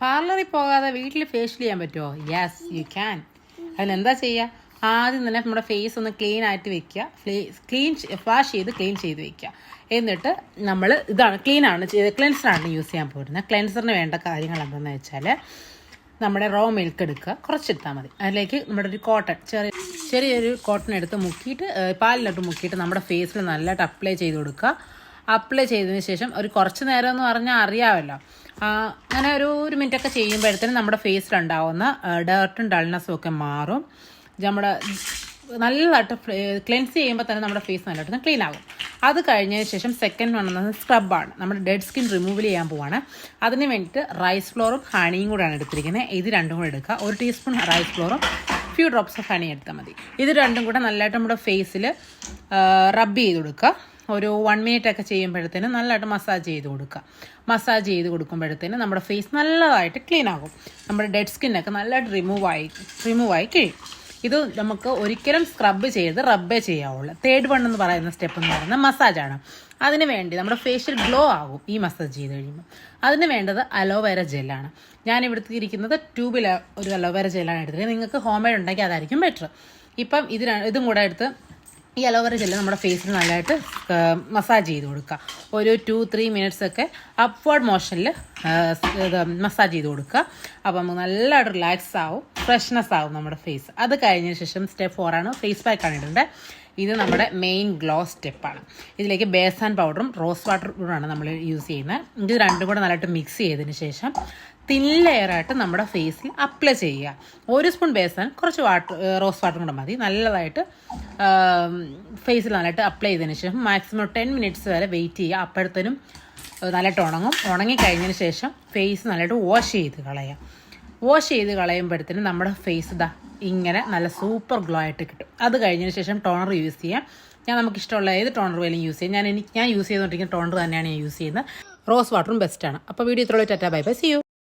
പാർലറിൽ പോകാതെ വീട്ടിൽ ഫേഷ്യൽ ചെയ്യാൻ പറ്റുമോ? Yes you can. അതിനെന്താ ചെയ്യുക? ആദ്യം തന്നെ നമ്മുടെ ഫേസ് ഒന്ന് ക്ലീൻ ആയിട്ട് വെക്കുക. വാഷ് ചെയ്ത് ക്ലീൻ ചെയ്ത് വെക്കുക. എന്നിട്ട് നമ്മൾ ക്ലെൻസറാണ് യൂസ് ചെയ്യാൻ പോരുന്നത്. ക്ലെൻസറിന് വേണ്ട കാര്യങ്ങൾ എന്താണെന്ന് വെച്ചാൽ നമ്മുടെ റോ മിൽക്ക് എടുക്കുക, കുറച്ചെടുത്താൽ മതി. അതിലേക്ക് നമ്മുടെ ഒരു കോട്ടൺ ചെറിയൊരു കോട്ടൺ എടുത്ത് മുക്കിയിട്ട് പാലിലോട്ട് മുക്കിയിട്ട് നമ്മുടെ ഫേസിൽ നല്ലതായിട്ട് അപ്ലൈ ചെയ്ത് കൊടുക്കുക. അപ്ലൈ ചെയ്തതിന് ശേഷം ഒരു കുറച്ച് നേരം എന്ന് പറഞ്ഞാൽ അറിയാമല്ലോ, അങ്ങനെ ഒരു മിനിറ്റൊക്കെ ചെയ്യുമ്പോഴത്തേനും നമ്മുടെ ഫേസിലുണ്ടാവുന്ന ഡേർട്ടും ഡൾനെസ്സും ഒക്കെ മാറും. നമ്മുടെ നല്ലതായിട്ട് ക്ലെൻസ് ചെയ്യുമ്പോൾ തന്നെ നമ്മുടെ ഫേസ് നല്ലതായിട്ട് ക്ലീൻ ആകും. അത് കഴിഞ്ഞതിന് ശേഷം സെക്കൻഡ് വന്നത് സ്ക്രബാണ്. നമ്മുടെ ഡെഡ് സ്കിൻ റിമൂവൽ ചെയ്യാൻ പോവാണ്. അതിന് വേണ്ടിയിട്ട് റൈസ് ഫ്ലോറും ഹണിയും കൂടെയാണ് എടുത്തിരിക്കുന്നത്. ഇത് രണ്ടും കൂടെ എടുക്കുക. 1 ടീസ്പൂൺ റൈസ് ഫ്ലോറും ഫ്യൂ ഡ്രോപ്സ് ഓഫ് ഹണി എടുത്താൽ മതി. ഇത് രണ്ടും കൂടെ നല്ലതായിട്ട് നമ്മുടെ ഫേസിൽ റബ്ബ് ചെയ്ത് കൊടുക്കുക. ഒരു 1 മിനിറ്റ് ഒക്കെ ചെയ്യുമ്പോഴത്തേനും നല്ലതായിട്ട് മസാജ് ചെയ്ത് കൊടുക്കുക. മസാജ് ചെയ്ത് കൊടുക്കുമ്പോഴത്തേനും നമ്മുടെ ഫേസ് നല്ലതായിട്ട് ക്ലീൻ ആകും. നമ്മുടെ ഡെഡ് സ്കിന്നൊക്കെ നല്ലതായിട്ട് റിമൂവായി കഴിയും. ഇത് നമുക്ക് ഒരിക്കലും സ്ക്രബ് ചെയ്ത് റബ്ബേ ചെയ്യാവുള്ളൂ. തേർഡ് വൺ എന്ന് പറയുന്ന സ്റ്റെപ്പ് എന്ന് പറയുന്നത് മസാജാണ്. അതിന് വേണ്ടി നമ്മുടെ ഫേഷ്യൽ ഗ്ലോ ആകും ഈ മസാജ് ചെയ്ത് കഴിയുമ്പോൾ. അതിന് വേണ്ടത് അലോവേര ജെല്ലാണ്. ഞാൻ ഇവിടുത്തെ ഇരിക്കുന്നത് ട്യൂബിൽ ഒരു അലോവേര ജെല്ലാണ് എടുത്തിട്ട്. നിങ്ങൾക്ക് ഹോം മെയ്ഡ് ഉണ്ടെങ്കിൽ അതായിരിക്കും ബെറ്റർ. ഇപ്പം ഇതും കൂടെ എടുത്ത് ഈ അലോവേര ജെല്ല് നമ്മുടെ ഫേസിൽ നല്ലതായിട്ട് മസാജ് ചെയ്ത് കൊടുക്കുക. ഒരു 2-3 മിനിറ്റ്സ് ഒക്കെ അപ്വേർഡ് മോഷനിൽ മസാജ് ചെയ്ത് കൊടുക്കുക. അപ്പം നമുക്ക് നല്ലതായിട്ട് റിലാക്സ് ആവും, ഫ്രഷ്നെസ് ആവും നമ്മുടെ ഫേസ്. അത് കഴിഞ്ഞതിന് ശേഷം സ്റ്റെപ്പ് 4 ആണ്, ഫേസ് പാക്കാണ് ഇടേണ്ടത്. ഇത് നമ്മുടെ മെയിൻ ഗ്ലോ സ്റ്റെപ്പാണ്. ഇതിലേക്ക് ബേസൻ പൗഡറും റോസ് വാട്ടറുമാണ് നമ്മൾ യൂസ് ചെയ്യുന്നത്. ഇത് രണ്ടും കൂടെ നല്ലതായിട്ട് മിക്സ് ചെയ്തതിന് ശേഷം തിൻ ലെയറായിട്ട് നമ്മുടെ ഫേസിൽ അപ്ലൈ ചെയ്യുക. 1 സ്പൂൺ ബേസൻ, കുറച്ച് റോസ് വാട്ടറും കൂടെ മതി. നല്ലതായിട്ട് ഫേസിൽ നല്ലതായിട്ട് അപ്ലൈ ചെയ്തതിന് ശേഷം മാക്സിമം 10 മിനിറ്റ്സ് വരെ വെയിറ്റ് ചെയ്യുക. അപ്പോഴത്തേനും നല്ലതായിട്ട് ഉണങ്ങിക്കഴിഞ്ഞതിന് ശേഷം ഫേസ് നല്ലതായിട്ട് വാഷ് ചെയ്ത് കളയുമ്പോഴത്തേനും നമ്മുടെ ഫേസ് ഇങ്ങനെ നല്ല സൂപ്പർ ഗ്ലോ ആയിട്ട് കിട്ടും. അത് കഴിഞ്ഞതിന് ശേഷം ടോണർ യൂസ് ചെയ്യാം. നമുക്കിഷ്ടമുള്ള ഏത് ടോണർ വേലും യൂസ് ചെയ്യാം. ഞാൻ യൂസ് ചെയ്തുകൊണ്ടിരിക്കുന്ന ടോണർ തന്നെയാണ് ഞാൻ യൂസ് ചെയ്യുന്നത്. റോസ് വാട്ടറും ബെസ്റ്റാണ്. അപ്പോൾ വീഡിയോ ഇത്രയുള്ള tata bye bye, see U.